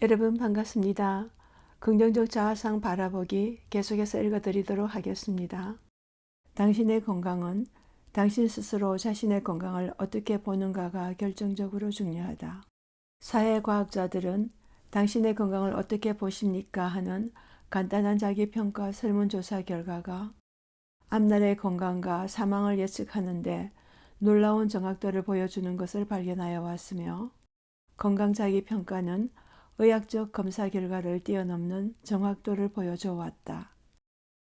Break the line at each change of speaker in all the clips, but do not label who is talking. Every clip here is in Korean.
여러분 반갑습니다. 긍정적 자아상 바라보기 계속해서 읽어드리도록 하겠습니다. 당신의 건강은 당신 스스로 자신의 건강을 어떻게 보는가가 결정적으로 중요하다. 사회과학자들은 당신의 건강을 어떻게 보십니까 하는 간단한 자기평가 설문조사 결과가 앞날의 건강과 사망을 예측하는데 놀라운 정확도를 보여주는 것을 발견하여 왔으며, 건강 자기평가는 의학적 검사 결과를 뛰어넘는 정확도를 보여줘 왔다.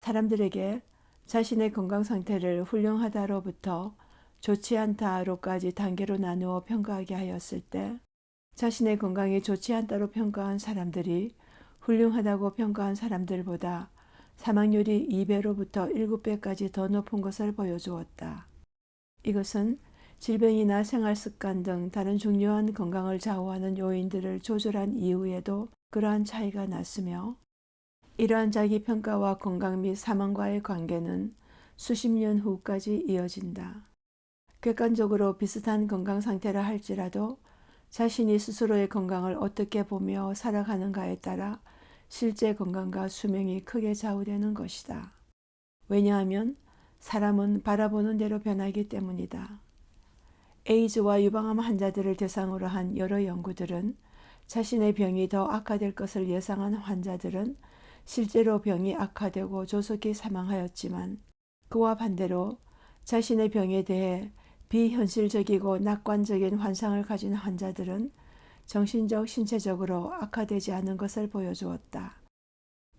사람들에게 자신의 건강 상태를 훌륭하다로부터 좋지 않다로까지 단계로 나누어 평가하게 하였을 때, 자신의 건강이 좋지 않다로 평가한 사람들이 훌륭하다고 평가한 사람들보다 사망률이 2배로부터 7배까지 더 높은 것을 보여주었다. 이것은 질병이나 생활습관 등 다른 중요한 건강을 좌우하는 요인들을 조절한 이후에도 그러한 차이가 났으며, 이러한 자기평가와 건강 및 사망과의 관계는 수십 년 후까지 이어진다. 객관적으로 비슷한 건강 상태라 할지라도 자신이 스스로의 건강을 어떻게 보며 살아가는가에 따라 실제 건강과 수명이 크게 좌우되는 것이다. 왜냐하면 사람은 바라보는 대로 변하기 때문이다. 에이즈와 유방암 환자들을 대상으로 한 여러 연구들은 자신의 병이 더 악화될 것을 예상한 환자들은 실제로 병이 악화되고 조속히 사망하였지만, 그와 반대로 자신의 병에 대해 비현실적이고 낙관적인 환상을 가진 환자들은 정신적, 신체적으로 악화되지 않은 것을 보여주었다.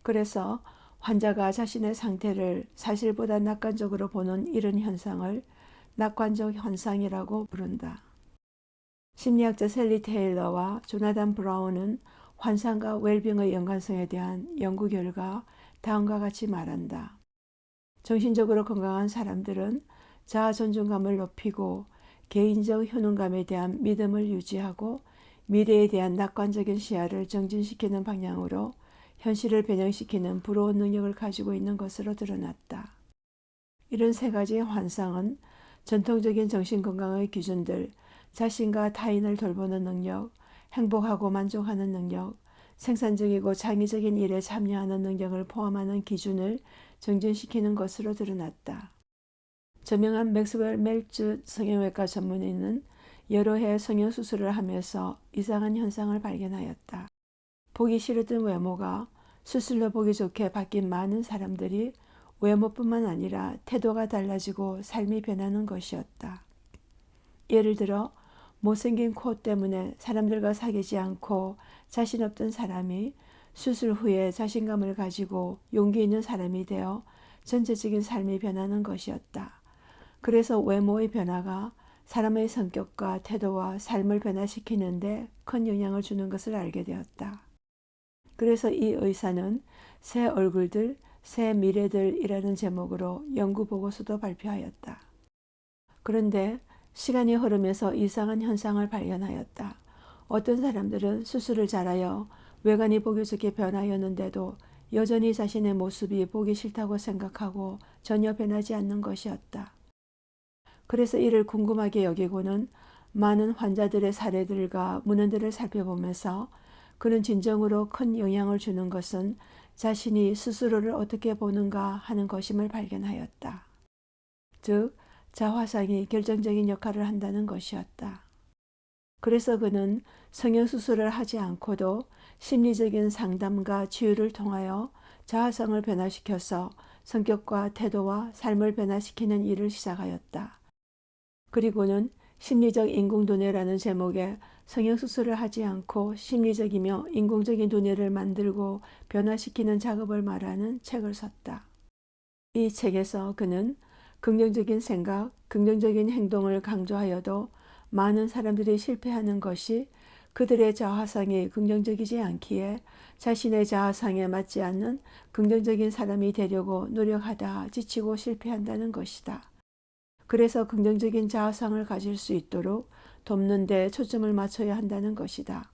그래서 환자가 자신의 상태를 사실보다 낙관적으로 보는 이런 현상을 낙관적 현상이라고 부른다. 심리학자 셀리 테일러와 조나단 브라운은 환상과 웰빙의 연관성에 대한 연구 결과 다음과 같이 말한다. 정신적으로 건강한 사람들은 자아 존중감을 높이고 개인적 효능감에 대한 믿음을 유지하고 미래에 대한 낙관적인 시야를 정진시키는 방향으로 현실을 변형시키는 부러운 능력을 가지고 있는 것으로 드러났다. 이런 세 가지의 환상은 전통적인 정신건강의 기준들, 자신과 타인을 돌보는 능력, 행복하고 만족하는 능력, 생산적이고 창의적인 일에 참여하는 능력을 포함하는 기준을 정진시키는 것으로 드러났다. 저명한 맥스웰 멜츠 성형외과 전문의는 여러 해 성형수술을 하면서 이상한 현상을 발견하였다. 보기 싫었던 외모가 수술로 보기 좋게 바뀐 많은 사람들이 외모뿐만 아니라 태도가 달라지고 삶이 변하는 것이었다. 예를 들어 못생긴 코 때문에 사람들과 사귀지 않고 자신 없던 사람이 수술 후에 자신감을 가지고 용기 있는 사람이 되어 전체적인 삶이 변하는 것이었다. 그래서 외모의 변화가 사람의 성격과 태도와 삶을 변화시키는데 큰 영향을 주는 것을 알게 되었다. 그래서 이 의사는 새 얼굴들, 새 미래들이라는 제목으로 연구 보고서도 발표하였다. 그런데 시간이 흐르면서 이상한 현상을 발견하였다. 어떤 사람들은 수술을 잘하여 외관이 보기 좋게 변하였는데도 여전히 자신의 모습이 보기 싫다고 생각하고 전혀 변하지 않는 것이었다. 그래서 이를 궁금하게 여기고는 많은 환자들의 사례들과 문헌들을 살펴보면서 그는 진정으로 큰 영향을 주는 것은 자신이 스스로를 어떻게 보는가 하는 것임을 발견하였다. 즉, 자화상이 결정적인 역할을 한다는 것이었다. 그래서 그는 성형수술을 하지 않고도 심리적인 상담과 치유를 통하여 자아성을 변화시켜서 성격과 태도와 삶을 변화시키는 일을 시작하였다. 그리고는 심리적 인공두뇌라는 제목의 성형수술을 하지 않고 심리적이며 인공적인 두뇌를 만들고 변화시키는 작업을 말하는 책을 썼다. 이 책에서 그는 긍정적인 생각, 긍정적인 행동을 강조하여도 많은 사람들이 실패하는 것이 그들의 자아상이 긍정적이지 않기에 자신의 자아상에 맞지 않는 긍정적인 사람이 되려고 노력하다 지치고 실패한다는 것이다. 그래서 긍정적인 자아상을 가질 수 있도록 돕는 데 초점을 맞춰야 한다는 것이다.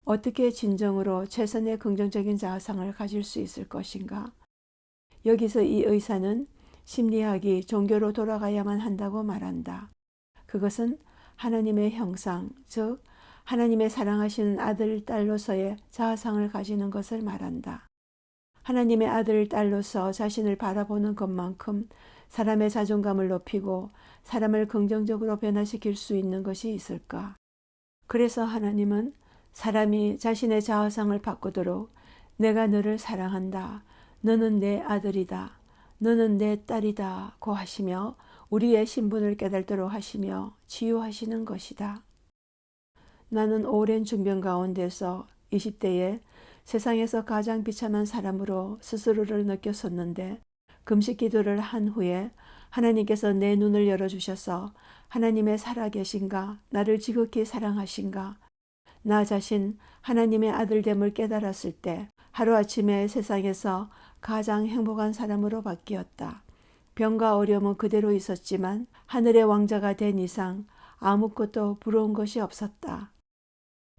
어떻게 진정으로 최선의 긍정적인 자아상을 가질 수 있을 것인가? 여기서 이 의사는 심리학이 종교로 돌아가야만 한다고 말한다. 그것은 하나님의 형상, 즉 하나님의 사랑하신 아들, 딸로서의 자아상을 가지는 것을 말한다. 하나님의 아들, 딸로서 자신을 바라보는 것만큼 사람의 자존감을 높이고 사람을 긍정적으로 변화시킬 수 있는 것이 있을까? 그래서 하나님은 사람이 자신의 자아상을 바꾸도록 내가 너를 사랑한다. 너는 내 아들이다. 너는 내 딸이다. 고 하시며 우리의 신분을 깨닫도록 하시며 치유하시는 것이다. 나는 오랜 중병 가운데서 20대에 세상에서 가장 비참한 사람으로 스스로를 느꼈었는데 금식 기도를 한 후에 하나님께서 내 눈을 열어주셔서 하나님의 살아계신가, 나를 지극히 사랑하신가, 나 자신 하나님의 아들됨을 깨달았을 때 하루아침에 세상에서 가장 행복한 사람으로 바뀌었다. 병과 어려움은 그대로 있었지만 하늘의 왕자가 된 이상 아무것도 부러운 것이 없었다.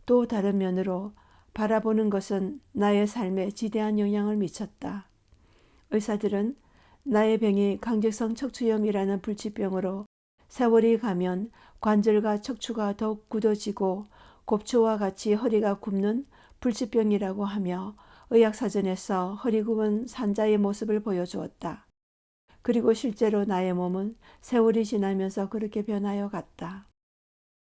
또 다른 면으로 바라보는 것은 나의 삶에 지대한 영향을 미쳤다. 의사들은 나의 병이 강직성 척추염이라는 불치병으로 세월이 가면 관절과 척추가 더욱 굳어지고 곱초와 같이 허리가 굽는 불치병이라고 하며 의학사전에서 허리 굽은 산자의 모습을 보여주었다. 그리고 실제로 나의 몸은 세월이 지나면서 그렇게 변하여 갔다.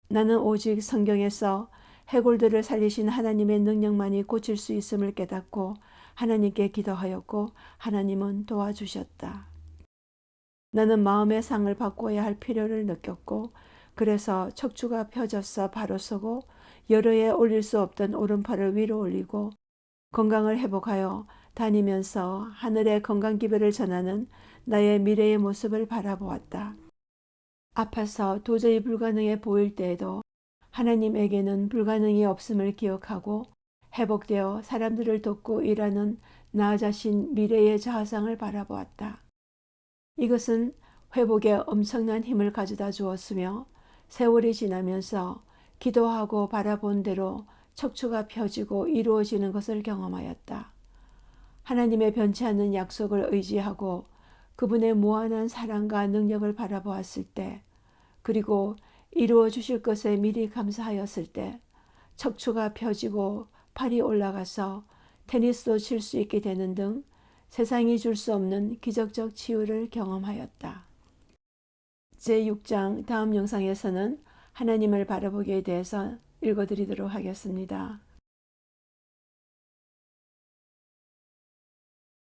나는 오직 성경에서 해골들을 살리신 하나님의 능력만이 고칠 수 있음을 깨닫고 하나님께 기도하였고 하나님은 도와주셨다. 나는 마음의 상을 바꿔야 할 필요를 느꼈고 그래서 척추가 펴져서 바로 서고 여러에 올릴 수 없던 오른팔을 위로 올리고 건강을 회복하여 다니면서 하늘의 건강 기별을 전하는 나의 미래의 모습을 바라보았다. 아파서 도저히 불가능해 보일 때에도 하나님에게는 불가능이 없음을 기억하고 회복되어 사람들을 돕고 일하는 나 자신 미래의 자아상을 바라보았다. 이것은 회복에 엄청난 힘을 가져다 주었으며 세월이 지나면서 기도하고 바라본 대로 척추가 펴지고 이루어지는 것을 경험하였다. 하나님의 변치 않는 약속을 의지하고 그분의 무한한 사랑과 능력을 바라보았을 때 그리고 이루어 주실 것에 미리 감사하였을 때 척추가 펴지고 팔이 올라가서 테니스도 칠 수 있게 되는 등 세상이 줄 수 없는 기적적 치유를 경험하였다. 제6장 다음 영상에서는 하나님을 바라보기에 대해서 읽어드리도록 하겠습니다.